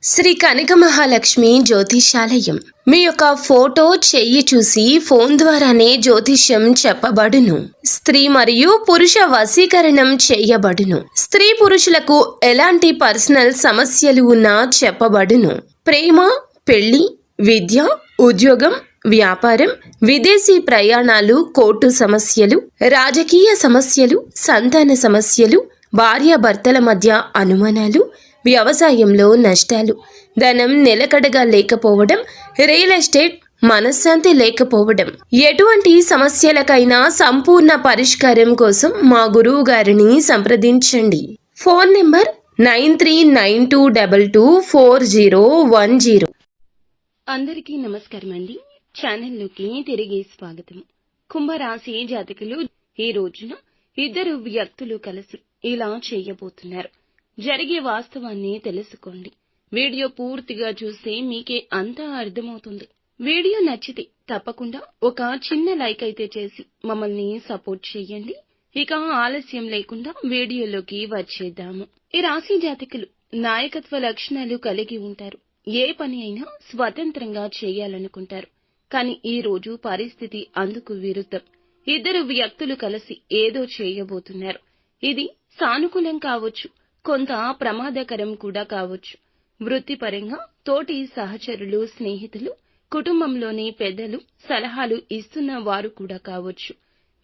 శ్రీ కనక మహాలక్ష్మి జ్యోతిషాలయం మీ యొక్క ఫోటో చెయ్యి చూసి ఫోన్ ద్వారానే జ్యోతిష్యం చెప్పబడును. స్త్రీ మరియు పురుష వశీకరణం చేయబడును. స్త్రీ పురుషులకు ఎలాంటి పర్సనల్ సమస్యలు ఉన్నా చెప్పబడును. ప్రేమ, పెళ్లి, విద్య, ఉద్యోగం, వ్యాపారం, విదేశీ ప్రయాణాలు, కోర్టు సమస్యలు, రాజకీయ సమస్యలు, సంతాన సమస్యలు, భార్యాభర్తల మధ్య అనుమానాలు, వ్యవసాయంలో నష్టాలు, ధనం నిలకడగా లేకపోవడం, రియల్ ఎస్టేట్, మనశ్శాంతి లేకపోవడం, ఎటువంటి సమస్యలకైనా సంపూర్ణ పరిష్కారం కోసం మా గురువు గారిని సంప్రదించండి. Phone number 9392224010. అందరికీ నమస్కారం అండి. ఛానల్లోకి తిరిగి స్వాగతం. కుంభరాశి జాతకులు ఈ రోజున ఇద్దరు వ్యక్తులు కలిసి ఇలా చేయబోతున్నారు. జరిగే వాస్తవాన్ని తెలుసుకోండి. వీడియో పూర్తిగా చూస్తే మీకే అంతా అర్థమవుతుంది. వీడియో నచ్చితే తప్పకుండా ఒక చిన్న లైక్ అయితే చేసి మమ్మల్ని సపోర్ట్ చేయండి. ఇక ఆలస్యం లేకుండా వీడియోలోకి వచ్చేద్దాము. ఈ రాశి జాతకులు నాయకత్వ లక్షణాలు కలిగి ఉంటారు. ఏ పని అయినా స్వతంత్రంగా చేయాలనుకుంటారు. కానీ ఈ రోజు పరిస్థితి అందుకు విరుద్ధం. ఇద్దరు వ్యక్తులు కలిసి ఏదో చేయబోతున్నారు. ఇది సానుకూలం కావచ్చు, కొంత ప్రమాదకరం కూడా కావచ్చు. వృత్తిపరంగా తోటి సహచరులు, స్నేహితులు, కుటుంబంలోని పెద్దలు సలహాలు ఇస్తున్న వారు కూడా కావచ్చు.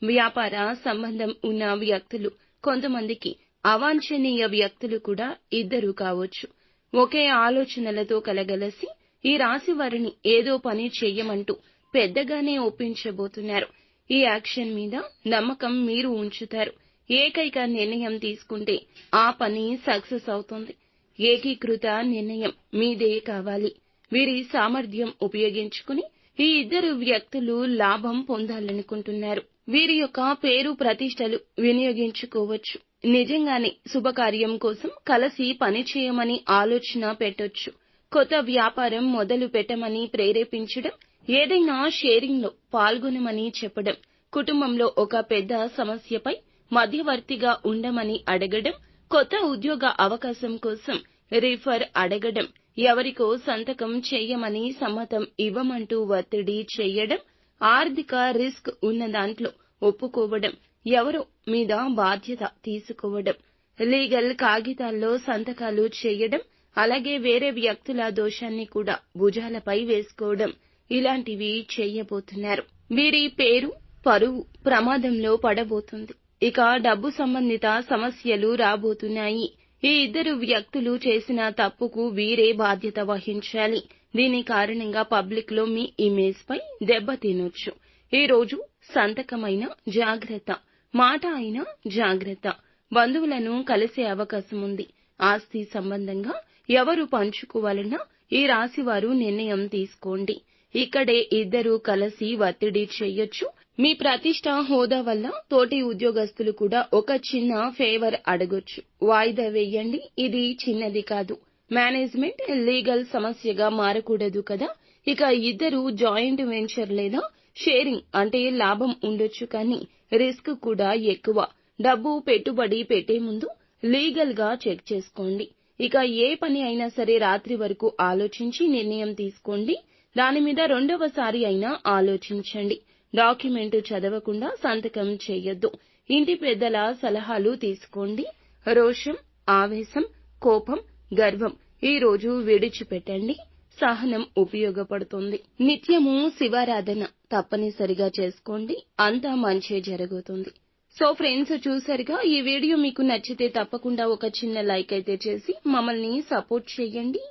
వ్యాపార సంబంధం ఉన్న వ్యక్తులు, కొంతమందికి అవాంఛనీయ వ్యక్తులు కూడా ఇద్దరు కావచ్చు. ఒకే ఆలోచనలతో కలగలసి ఈ రాశి వారిని ఏదో పని చెయ్యమంటూ పెద్దగానే ఒప్పించబోతున్నారు. ఈ యాక్షన్ మీద నమ్మకం మీరు ఉంచుతారు. ఏకైక నిర్ణయం తీసుకుంటే ఆ పని సక్సెస్ అవుతుంది. ఏకీకృత నిర్ణయం మీదే కావాలి. వీరి సామర్థ్యం ఉపయోగించుకుని ఈ ఇద్దరు వ్యక్తులు లాభం పొందాలనుకుంటున్నారు. వీరి యొక్క పేరు ప్రతిష్టలు వినియోగించుకోవచ్చు. నిజంగానే శుభకార్యం కోసం కలిసి పనిచేయమని ఆలోచన పెట్టొచ్చు. కొత్త వ్యాపారం మొదలు పెట్టమని ప్రేరేపించడం, ఏదైనా షేరింగ్ లో పాల్గొనమని చెప్పడం, కుటుంబంలో ఒక పెద్ద సమస్యపై మధ్యవర్తిగా ఉండమని అడగడం, కొత్త ఉద్యోగ అవకాశం కోసం రిఫర్ అడగడం, ఎవరికో సంతకం చేయమని సమ్మతం ఇవ్వమంటూ ఒత్తిడి చేయడం, ఆర్థిక రిస్క్ ఉన్న దాంట్లో ఒప్పుకోవడం, ఎవరో మీద బాధ్యత తీసుకోవడం, లీగల్ కాగితాల్లో సంతకాలు చేయడం, అలాగే వేరే వ్యక్తుల దోషాన్ని కూడా భుజాలపై వేసుకోవడం, ఇలాంటివి చేయబోతున్నారు. వీరి పేరు, పరువు ప్రమాదంలో పడబోతుంది. ఇక డబ్బు సంబంధిత సమస్యలు రాబోతున్నాయి. ఈ ఇద్దరు వ్యక్తులు చేసిన తప్పుకు వీరే బాధ్యత వహించాలి. దీని కారణంగా పబ్లిక్ లో మీ ఇమేజ్ పై దెబ్బ తినొచ్చు. ఈ రోజు సంతకమైన జాగ్రత్త, మాట అయినా జాగ్రత్త. బంధువులను కలిసే అవకాశం ఉంది. ఆస్తి సంబంధంగా ఎవరు పంచుకోవాలన్నా ఈ రాశి వారు నిర్ణయం తీసుకోండి. ఇక్కడే ఇద్దరు కలిసి ఒత్తిడి చేయొచ్చు. మీ ప్రతిష్ట, హోదా వల్ల తోటి ఉద్యోగస్తులు కూడా ఒక చిన్న ఫేవర్ అడగొచ్చు. వాయిదా వేయండి. ఇది చిన్నది కాదు. మేనేజ్మెంట్, లీగల్ సమస్యగా మారకూడదు కదా. ఇక ఇద్దరు జాయింట్ వెంచర్ లేదా షేరింగ్ అంటే లాభం ఉండొచ్చు, కానీ రిస్క్ కూడా ఎక్కువ. డబ్బు పెట్టుబడి పెట్టే ముందు లీగల్ గా చెక్ చేసుకోండి. ఇక ఏ పని అయినా సరే రాత్రి వరకు ఆలోచించి నిర్ణయం తీసుకోండి. దాని మీద రెండవసారి అయినా ఆలోచించండి. డాక్యుమెంట్ చదవకుండా సంతకం చేయొద్దు. ఇంటి పెద్దల సలహాలు తీసుకోండి. రోషం, ఆవేశం, కోపం, గర్వం ఈ రోజు విడిచిపెట్టండి. సహనం ఉపయోగపడుతుంది. నిత్యము శివారాధన తప్పనిసరిగా చేసుకోండి. అంతా మంచే జరుగుతుంది. సో ఫ్రెండ్స్, చూసారుగా. ఈ వీడియో మీకు నచ్చితే తప్పకుండా ఒక చిన్న లైక్ అయితే చేసి మమ్మల్ని సపోర్ట్ చేయండి.